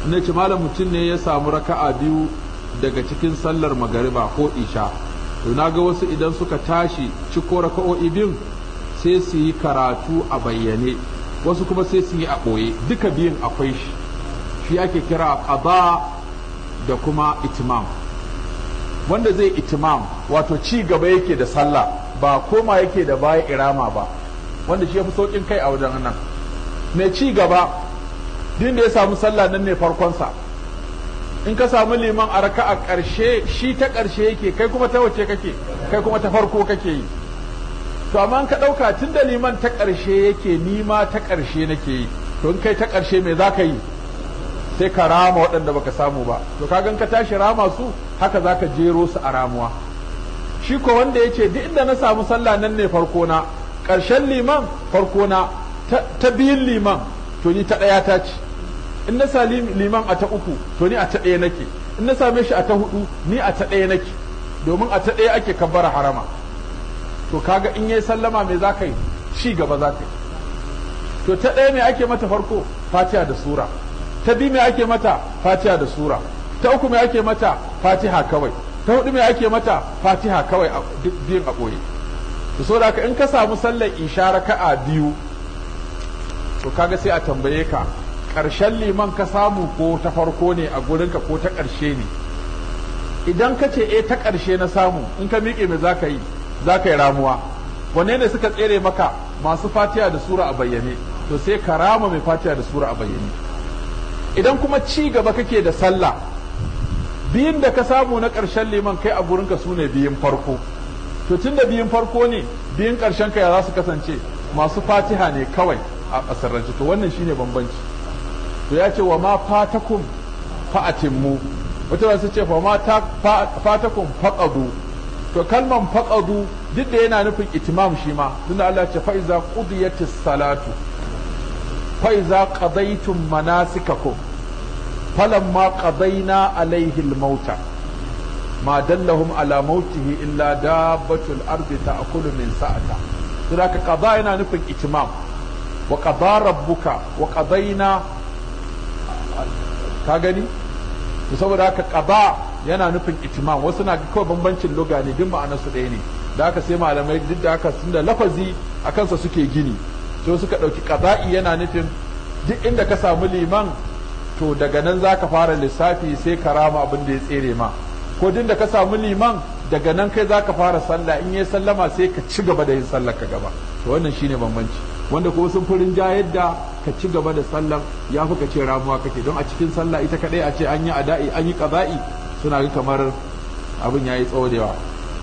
ne ce malam mutum ne ya samu raka'a biyu daga cikin sallar magariba ko isha, to na ga wasu idan suka tashi ciko raka'o'i biyun sai su yi karatu a bayyane, wasu kuma sai su yi a ɓoye, duka biyun akwai shi ake kira qada da kuma itimam. Wanda zai itimam wato ci gaba yake da sallah ba koma yake da baya irama ba, wanda shi ya fi sauƙin kai a wajen nan. Mai ci gaba din da ya samu sallah nan ne farkonsa, in ka samu liman a raka'a ƙarshe shi ta ƙarshe yake, kai kuma ta wace kake, kai kuma ta farko kake yi. To amma ka ɗauka tun da liman ta ƙarshe yake, ni ma ta ƙarshe nake yi, to in kai ta ƙarshe me za ka yi? Sai ka rama waɗanda baka samu ba. To ka gan ka tashi rama su, haka za ka jero su a ramuwa. Shi ko wanda ya ce duk inda na samu sallah nan ne farko na, ƙarshen liman farko na, ta biyun liman to ni ta ɗaya ta ce, in na sami liman a ta uku to ni a ta ɗaya nake, in na same shi a ta hudu ni a ta ɗaya nake, domin a ta ɗaya ake kabbara harama. To kaga in yayi sallama me za ka yi? Ci gaba za ka yi. To ta ɗaya me ake mata farko? Fatiha da sura. Ta biyu me ake mata? Fatiha da sura. Ta uku me ake mata? Fatiha kawai. Ta hudu me ake mata? Fatiha kawai, duk biyun a ɓoye. To saboda haka in ka samu sallar isha raka'a biyu, to kaga sai a tambaye ka ƙarshen liman ka samu ko ta farko ne a gurinka ko ta ƙarshe ne. Idan ka ce ta ƙarshe na samu, in ka miƙe me za ka yi? Za ka yi ramuwa. Wanne ne suka tsere maka? Masu fatiha da sura a bayyane, to sai ka rama mai fatiha da sura a bayyane. Idan kuma ci gaba kake da sallah, biyun da ka samu na ƙarshen liman kai a gurinka su ne biyun farko, to tun da biyun farko ne, biyun ƙarshen ka ya za su kasance? Masu fatiha ne kawai a asarrance. To wannan shine bambanci. To ya ce wa ma fatakum fa'atimmu, wata wasu ce fa ma fatakum faqadu. To kalman faqadu duk da yana nufin itimam shi ma, tunda Allah ya ce fa iza qudiyatis salatu fa iza qadaytum manasikakum falamma qadayna alayhi al-mauta ma dallahum ala mautihi illa dabbatul ardi ta'kulu min sa'ata. Saboda qada yana nufin itimam. Wa qada rabbuka wa qadayna, ka gani? Saboda haka qada yana nufin itimam. Wasu na kawai bambancin lugha ne, duk ma'anar su ɗaya ne. Da haka sai malamai duk da haka sun da lafazi a kansa suke gini, to suka ɗauki qada'i yana nufin duk inda ka samu liman to daga nan za ka fara lissafi sai ka rama abin da ya tsere ma, ko duk da ka samu liman daga nan kai za ka fara sallah, in yi sallama sai ka ci gaba da yin sallar ka gaba. To wannan shine bambanci, wanda kuma sun furin ja yadda ka ci gaba da sallar ya fi ka ce ramuwa kake, don a cikin sallah ita kadai a ce an yi ada'i an yi qada'i suna ga kamar abin yayi tsawo da yawa.